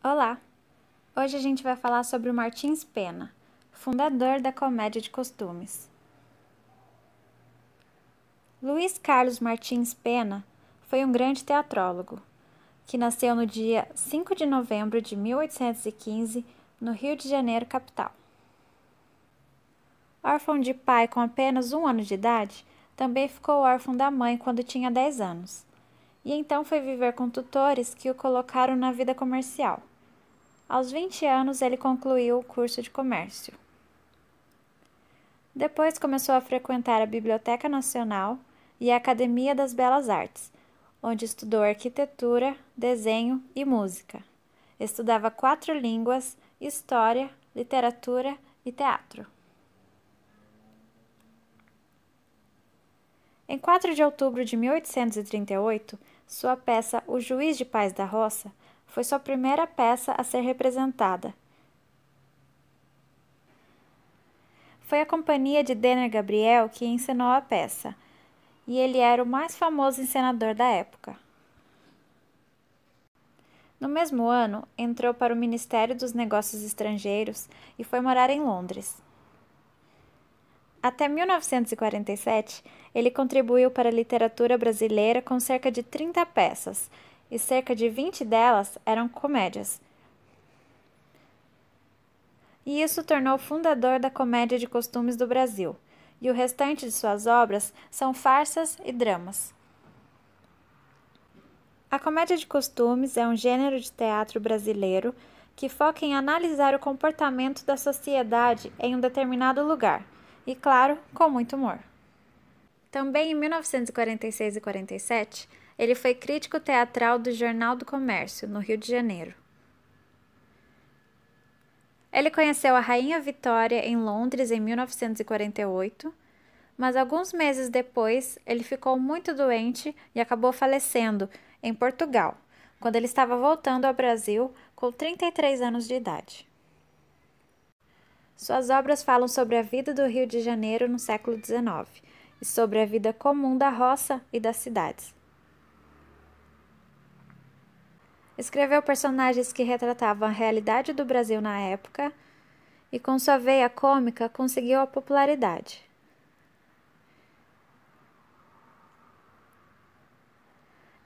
Olá! Hoje a gente vai falar sobre o Martins Pena, fundador da comédia de costumes. Luiz Carlos Martins Pena foi um grande teatrólogo, que nasceu no dia 5 de novembro de 1815, no Rio de Janeiro, capital. Órfão de pai com apenas 1 ano de idade, também ficou órfão da mãe quando tinha 10 anos, e então foi viver com tutores que o colocaram na vida comercial. Aos 20 anos, ele concluiu o curso de comércio. Depois começou a frequentar a Biblioteca Nacional e a Academia das Belas Artes, onde estudou arquitetura, desenho e música. Estudava 4 línguas, história, literatura e teatro. Em 4 de outubro de 1838, sua peça O Juiz de Paz da Roça foi sua primeira peça a ser representada. Foi a companhia de Denner Gabriel que encenou a peça, e ele era o mais famoso encenador da época. No mesmo ano, entrou para o Ministério dos Negócios Estrangeiros e foi morar em Londres. Até 1947, ele contribuiu para a literatura brasileira com cerca de 30 peças, e cerca de 20 delas eram comédias. E isso o tornou fundador da comédia de costumes do Brasil, e o restante de suas obras são farsas e dramas. A comédia de costumes é um gênero de teatro brasileiro que foca em analisar o comportamento da sociedade em um determinado lugar, e claro, com muito humor. Também em 1946 e 47, ele foi crítico teatral do Jornal do Comércio, no Rio de Janeiro. Ele conheceu a Rainha Vitória em Londres em 1948, mas alguns meses depois ele ficou muito doente e acabou falecendo em Portugal, quando ele estava voltando ao Brasil com 33 anos de idade. Suas obras falam sobre a vida do Rio de Janeiro no século XIX e sobre a vida comum da roça e das cidades. Escreveu personagens que retratavam a realidade do Brasil na época e, com sua veia cômica, conseguiu a popularidade.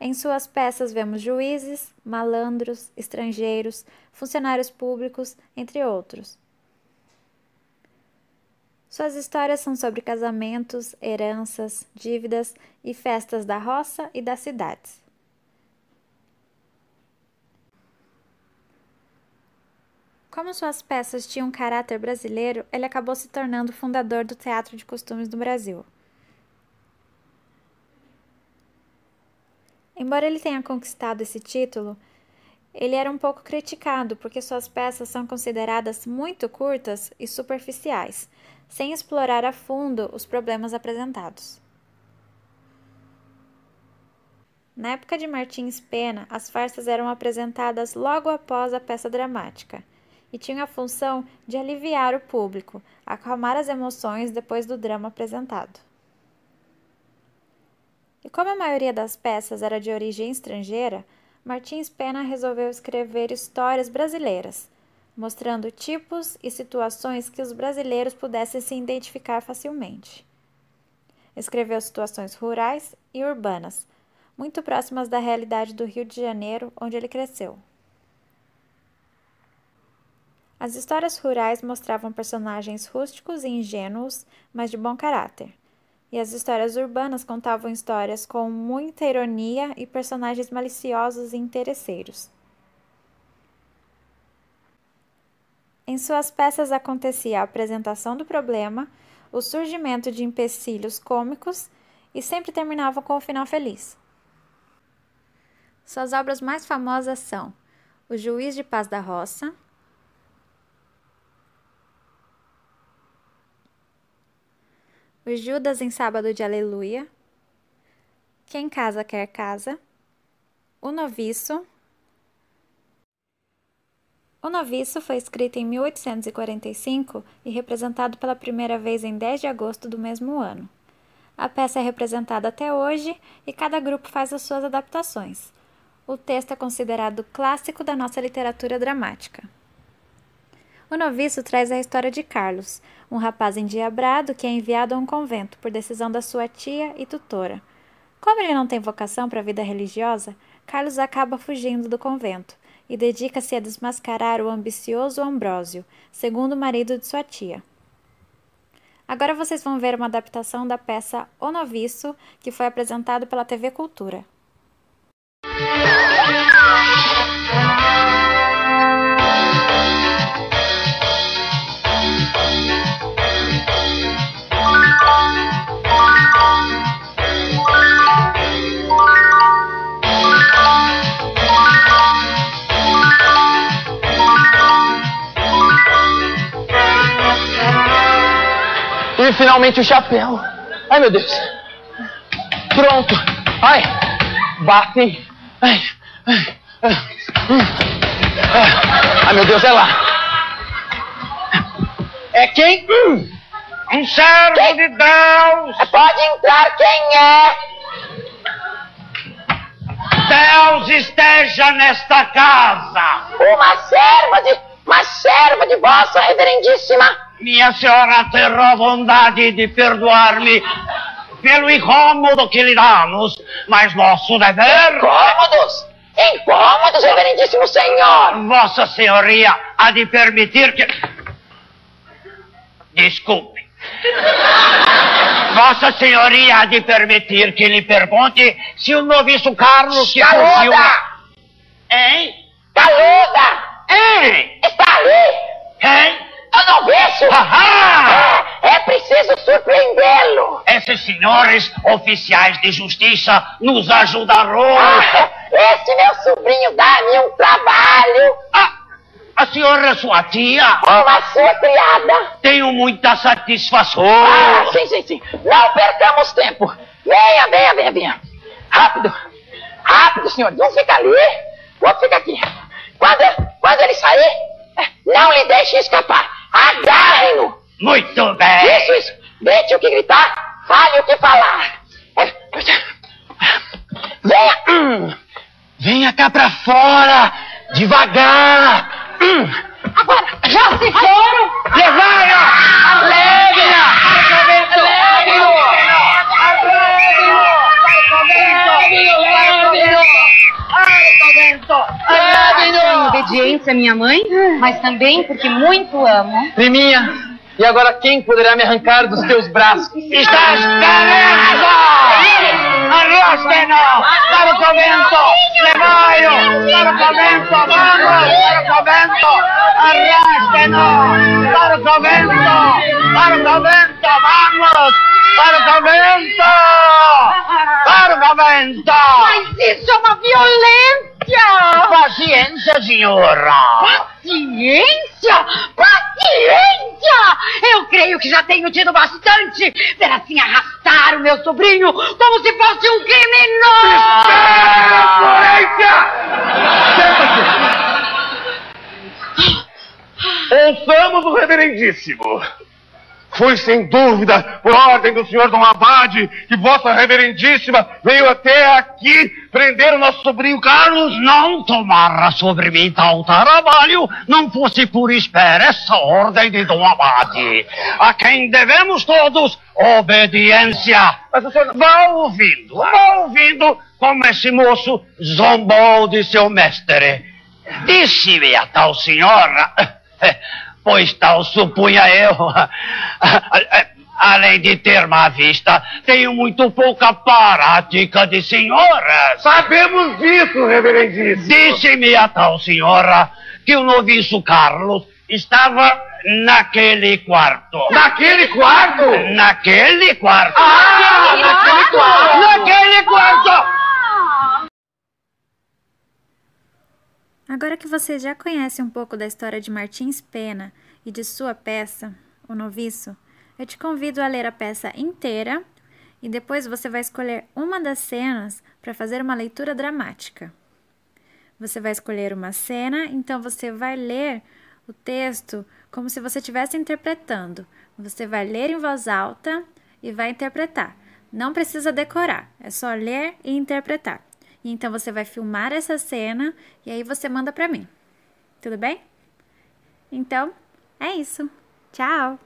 Em suas peças vemos juízes, malandros, estrangeiros, funcionários públicos, entre outros. Suas histórias são sobre casamentos, heranças, dívidas e festas da roça e das cidades. Como suas peças tinham um caráter brasileiro, ele acabou se tornando o fundador do teatro de costumes do Brasil. Embora ele tenha conquistado esse título, ele era um pouco criticado porque suas peças são consideradas muito curtas e superficiais, sem explorar a fundo os problemas apresentados. Na época de Martins Pena, as farsas eram apresentadas logo após a peça dramática e tinham a função de aliviar o público, acalmar as emoções depois do drama apresentado. E como a maioria das peças era de origem estrangeira, Martins Pena resolveu escrever histórias brasileiras, mostrando tipos e situações que os brasileiros pudessem se identificar facilmente. Escreveu situações rurais e urbanas, muito próximas da realidade do Rio de Janeiro, onde ele cresceu. As histórias rurais mostravam personagens rústicos e ingênuos, mas de bom caráter. E as histórias urbanas contavam histórias com muita ironia e personagens maliciosos e interesseiros. Em suas peças acontecia a apresentação do problema, o surgimento de empecilhos cômicos e sempre terminavam com um final feliz. Suas obras mais famosas são O Juiz de Paz da Roça, O Judas em Sábado de Aleluia, Quem Casa Quer Casa, O Noviço. O Noviço foi escrito em 1845 e representado pela primeira vez em 10 de agosto do mesmo ano. A peça é representada até hoje e cada grupo faz as suas adaptações. o texto é considerado clássico da nossa literatura dramática. O Noviço traz a história de Carlos, um rapaz endiabrado que é enviado a um convento por decisão da sua tia e tutora. Como ele não tem vocação para a vida religiosa, Carlos acaba fugindo do convento e dedica-se a desmascarar o ambicioso Ambrósio, segundo marido de sua tia. Agora vocês vão ver uma adaptação da peça O Noviço, que foi apresentado pela TV Cultura. E finalmente o chapéu. Ai, meu Deus. Pronto. Ai, batem. Ai, meu Deus, é lá. É quem? Um servo de Deus. Pode entrar, quem é? Deus esteja nesta casa. Uma serva de vossa reverendíssima. Minha senhora terá bondade de perdoar-me pelo incômodo que lhe damos, mas nosso dever... Incômodos, reverendíssimo senhor! Vossa senhoria há de permitir que... Desculpe. Vossa senhoria há de permitir que lhe pergunte se o noviço Carlos que fugiu... Hein? Caluda! Hein? Está ali! Hein? O noviço! É preciso surpreendê-lo! Esses senhores oficiais de justiça nos ajudarão. Esse meu sobrinho dá-me um trabalho! A senhora é sua tia? Uma sua criada! Tenho muita satisfação. Sim. Não percamos tempo. Venha. Rápido, senhor. Um fica ali, o outro fica aqui. Quando ele sair, não lhe deixe escapar. Agarrem-no! Muito bem. Isso. Deixe o que gritar, fale o que falar. Venha! Venha cá pra fora, devagar. Agora, já se foram? Levai-a! Leve-a! Em obediência à minha mãe, mas também porque muito amo. Liminha, e agora quem poderá me arrancar dos teus braços? Estás preso! Arrastem-no para o convento! Levai-o para o convento! Vamos para o convento! Arrastem-no para o convento! Para o convento! Vamos para o convento! Para o convento! Mas isso é uma violência! Paciência, senhora! Paciência! Eu creio que já tenho tido bastante para assim arrastar o meu sobrinho como se fosse um criminoso! Ouçamos o reverendíssimo. Foi sem dúvida por ordem do senhor Dom Abade que vossa reverendíssima veio até aqui prender o nosso sobrinho Carlos? Não tomara sobre mim tal trabalho, não fosse por espera essa ordem de Dom Abade, a quem devemos todos obediência. Mas o senhor... Vá ouvindo como esse moço zombou de seu mestre. Disse-me a tal senhora... Pois tal supunha eu, além de ter má vista, tenho muito pouca prática de senhoras. Sabemos disso, reverendíssimo. Disse-me a tal senhora que o noviço Carlos estava naquele quarto. Naquele quarto? Naquele quarto. Naquele quarto! Naquele quarto! Agora que você já conhece um pouco da história de Martins Pena e de sua peça, O Noviço, eu te convido a ler a peça inteira e depois você vai escolher uma das cenas para fazer uma leitura dramática. Você vai escolher uma cena, então você vai ler o texto como se você estivesse interpretando. Você vai ler em voz alta e vai interpretar. Não precisa decorar, é só ler e interpretar. E então você vai filmar essa cena e aí você manda pra mim. Tudo bem? Então, é isso. Tchau!